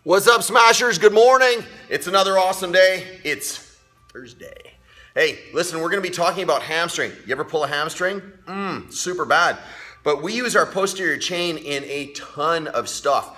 What's up, Smashers? Good morning. It's another awesome day. It's Thursday. Hey, listen, we're going to be talking about hamstring. You ever pull a hamstring? Super bad. But we use our posterior chain in a ton of stuff.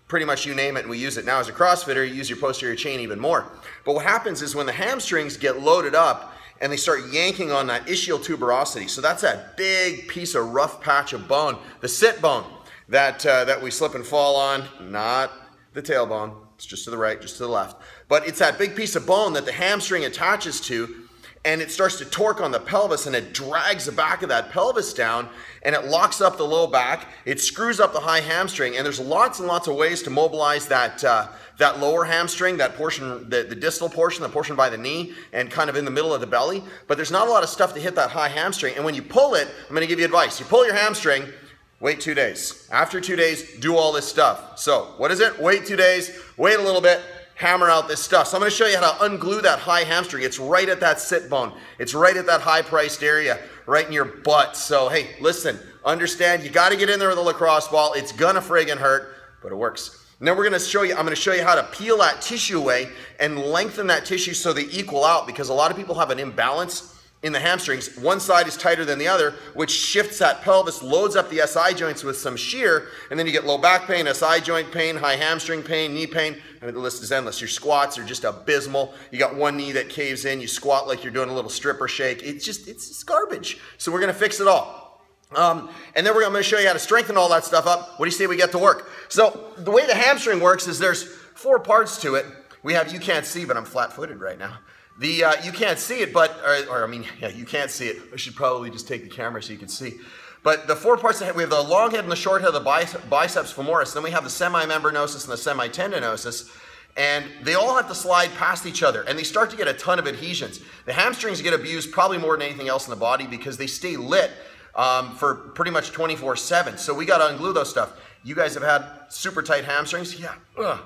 Pretty much you name it, and we use it. Now as a CrossFitter, you use your posterior chain even more. But what happens is when the hamstrings get loaded up and they start yanking on that ischial tuberosity, so that's that big piece of rough patch of bone, the sit bone, that we slip and fall on, not the tailbone. It's just to the right, just to the left. But it's that big piece of bone that the hamstring attaches to, and it starts to torque on the pelvis, and it drags the back of that pelvis down, and it locks up the low back. It screws up the high hamstring, and there's lots and lots of ways to mobilize that lower hamstring, that portion, the distal portion, the portion by the knee, and kind of in the middle of the belly. But there's not a lot of stuff to hit that high hamstring, and when you pull it, I'm going to give you advice. You pull your hamstring, wait 2 days. After 2 days, do all this stuff. So, what is it? Wait 2 days, wait a little bit, hammer out this stuff. So I'm going to show you how to unglue that high hamstring. It's right at that sit bone. It's right at that high-priced area, right in your butt. So, hey, listen, understand, you got to get in there with a lacrosse ball. It's going to friggin' hurt, but it works. And then I'm going to show you how to peel that tissue away and lengthen that tissue so they equal out, because a lot of people have an imbalance in the hamstrings. One side is tighter than the other, which shifts that pelvis, loads up the SI joints with some shear, and then you get low back pain, SI joint pain, high hamstring pain, knee pain. I mean, the list is endless. Your squats are just abysmal. You got one knee that caves in. You squat like you're doing a little stripper shake. It's just garbage. So we're going to fix it all. And then I'm going to show you how to strengthen all that stuff up. What do you say we get to work? So the way the hamstring works is there's 4 parts to it. We have, you can't see, but I'm flat-footed right now. You can't see it, but, you can't see it. I should probably just take the camera so you can see. But the 4 parts, we have the long head and the short head of the biceps femoris. Then we have the semimembranosus and the semitendinosus. And they all have to slide past each other, and they start to get a ton of adhesions. The hamstrings get abused probably more than anything else in the body because they stay lit for pretty much 24/7. So we got to unglue those stuff. You guys have had super tight hamstrings? Yeah,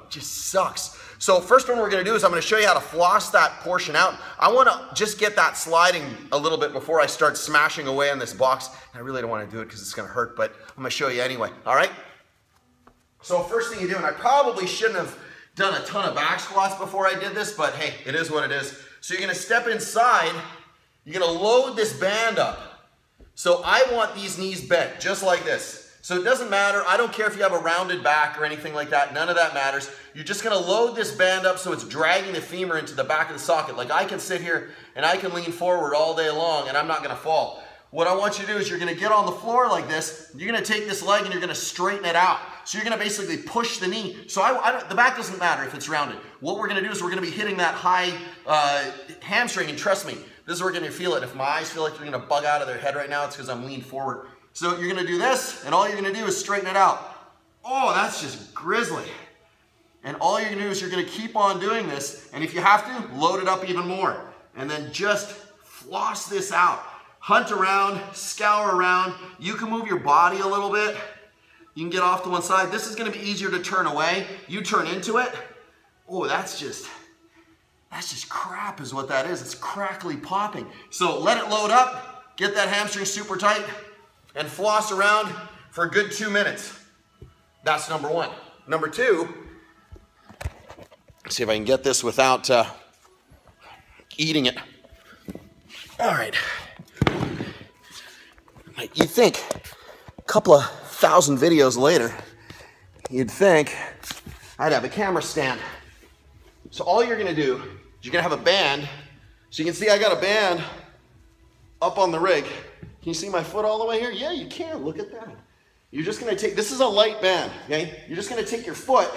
just sucks. So first one we're going to do is I'm going to show you how to floss that portion out. I want to just get that sliding a little bit before I start smashing away on this box. I really don't want to do it because it's going to hurt, but I'm going to show you anyway, all right? So first thing you do, and I probably shouldn't have done a ton of back squats before I did this, but hey, it is what it is. So you're going to step inside. You're going to load this band up. So I want these knees bent, just like this. So it doesn't matter. I don't care if you have a rounded back or anything like that. None of that matters. You're just going to load this band up so it's dragging the femur into the back of the socket. Like I can sit here and I can lean forward all day long and I'm not going to fall. What I want you to do is you're going to get on the floor like this. You're going to take this leg and you're going to straighten it out. So you're going to basically push the knee. So the back doesn't matter if it's rounded. What we're going to do is we're going to be hitting that high hamstring, and trust me, this is where we're going to feel it. If my eyes feel like they're going to bug out of their head right now, it's because I'm leaned forward. So you're going to do this, and all you're going to do is straighten it out. Oh, that's just grisly. And all you're going to do is you're going to keep on doing this, and if you have to, load it up even more. And then just floss this out. Hunt around, scour around. You can move your body a little bit. You can get off to one side. This is going to be easier to turn away. You turn into it. Oh, that's just crap is what that is. It's crackly popping. So let it load up. Get that hamstring super tight. And floss around for a good 2 minutes. That's number 1. Number 2, see if I can get this without eating it. All right. You'd think a couple of 1,000 videos later, you'd think I'd have a camera stand. So all you're going to do is you're going to have a band. So you can see I got a band up on the rig. Can you see my foot all the way here? Yeah, you can. Look at that. You're just going to take, this is a light band, okay? You're just going to take your foot,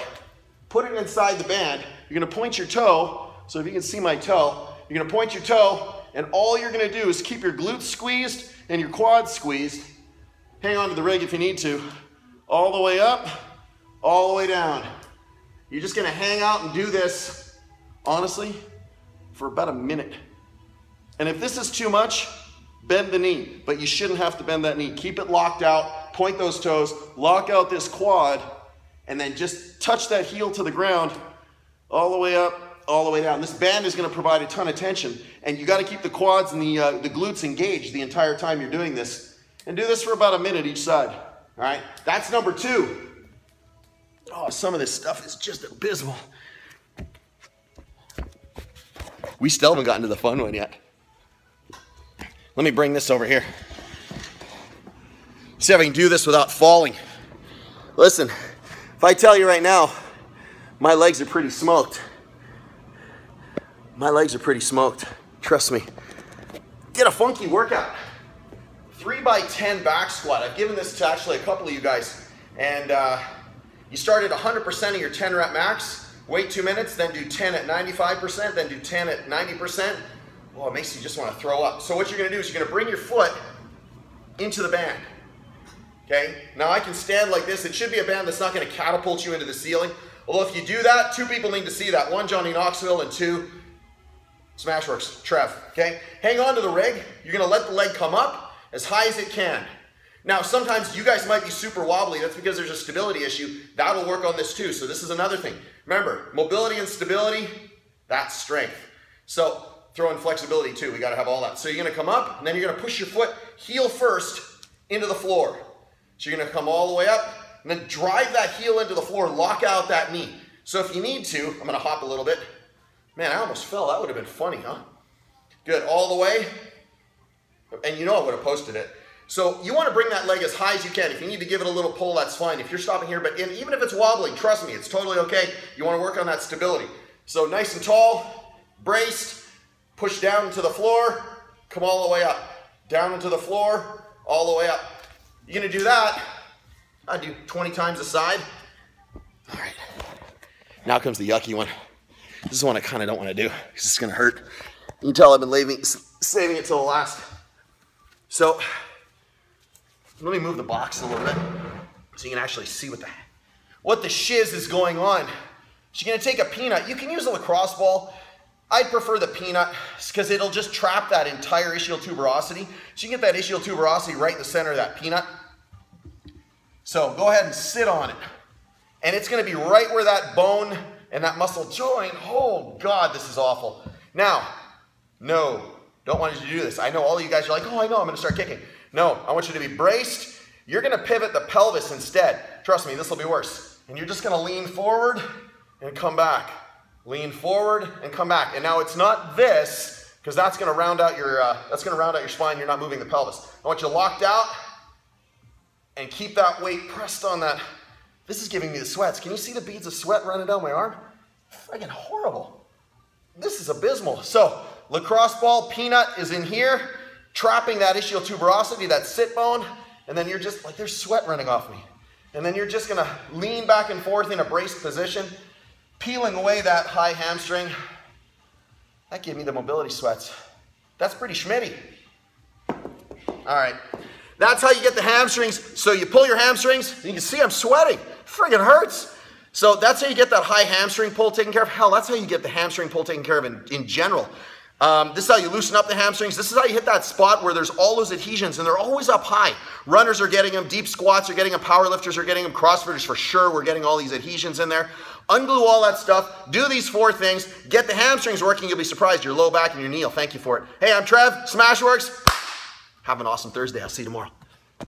put it inside the band. You're going to point your toe. So if you can see my toe, you're going to point your toe, and all you're going to do is keep your glutes squeezed and your quads squeezed. Hang on to the rig if you need to. All the way up, all the way down. You're just going to hang out and do this, honestly, for about a minute. And if this is too much, bend the knee, but you shouldn't have to bend that knee. Keep it locked out, point those toes, lock out this quad, and then just touch that heel to the ground, all the way up, all the way down. This band is going to provide a ton of tension, and you got to keep the quads and the glutes engaged the entire time you're doing this. And do this for about a minute each side, all right? That's number 2. Oh, some of this stuff is just abysmal. We still haven't gotten to the fun one yet. Let me bring this over here. See if I can do this without falling. Listen, if I tell you right now, my legs are pretty smoked. My legs are pretty smoked. Trust me. Get a funky workout. 3x10 back squat. I've given this to actually a couple of you guys. And you start at 100% of your 10 rep max, wait 2 minutes, then do 10 at 95%, then do 10 at 90%. Oh, it makes you just want to throw up. So what you're going to do is you're going to bring your foot into the band. Okay, now I can stand like this. It should be a band that's not going to catapult you into the ceiling. Although if you do that, 2 people need to see that. 1, Johnny Knoxville, and 2, SmashweRx, Trev. Okay, hang on to the rig. You're going to let the leg come up as high as it can. Now, sometimes you guys might be super wobbly. That's because there's a stability issue. That'll work on this too. So this is another thing. Remember, mobility and stability, that's strength. So throw in flexibility too. We got to have all that. So you're going to come up, and then you're going to push your foot heel first into the floor. So you're going to come all the way up, and then drive that heel into the floor, lock out that knee. So if you need to, I'm going to hop a little bit. Man, I almost fell. That would have been funny, huh? Good, all the way. And you know I would have posted it. So you want to bring that leg as high as you can. If you need to give it a little pull, that's fine. If you're stopping here, but even if it's wobbling, trust me, it's totally okay. You want to work on that stability. So nice and tall, braced, push down into the floor, come all the way up. Down into the floor, all the way up. You're going to do that, I do 20 times a side. All right, now comes the yucky one. This is one I kind of don't want to do because it's going to hurt. You can tell I've been saving it till the last. So let me move the box a little bit so you can actually see what the shiz is going on. So you're going to take a peanut. You can use a lacrosse ball. I'd prefer the peanut because it'll just trap that entire ischial tuberosity. So you can get that ischial tuberosity right in the center of that peanut. So go ahead and sit on it. And it's going to be right where that bone and that muscle join. Oh God, this is awful. Now, no, don't want you to do this. I know all of you guys are like, oh, I know, I'm going to start kicking. No, I want you to be braced. You're going to pivot the pelvis instead. Trust me, this will be worse. And you're just going to lean forward and come back. Lean forward and come back. And now it's not this, because that's going to round out your spine. You're not moving the pelvis. I want you locked out and keep that weight pressed on that. This is giving me the sweats. Can you see the beads of sweat running down my arm? Friggin' horrible. This is abysmal. So lacrosse ball, peanut is in here, trapping that ischial tuberosity, that sit bone, and then you're just like, there's sweat running off me. And then you're just going to lean back and forth in a braced position, peeling away that high hamstring. That gave me the mobility sweats. That's pretty schmitty. All right. That's how you get the hamstrings. So you pull your hamstrings, and you can see I'm sweating. Friggin' hurts. So that's how you get that high hamstring pull taken care of. Hell, that's how you get the hamstring pull taken care of in general. This is how you loosen up the hamstrings. This is how you hit that spot where there's all those adhesions, and they're always up high. Runners are getting them, deep squats are getting them, power lifters are getting them, CrossFitters for sure, we're getting all these adhesions in there. Unglue all that stuff, do these 4 things, get the hamstrings working, you'll be surprised, your low back and your knee will thank you for it. Hey, I'm Trev, SmashweRx. Have an awesome Thursday, I'll see you tomorrow.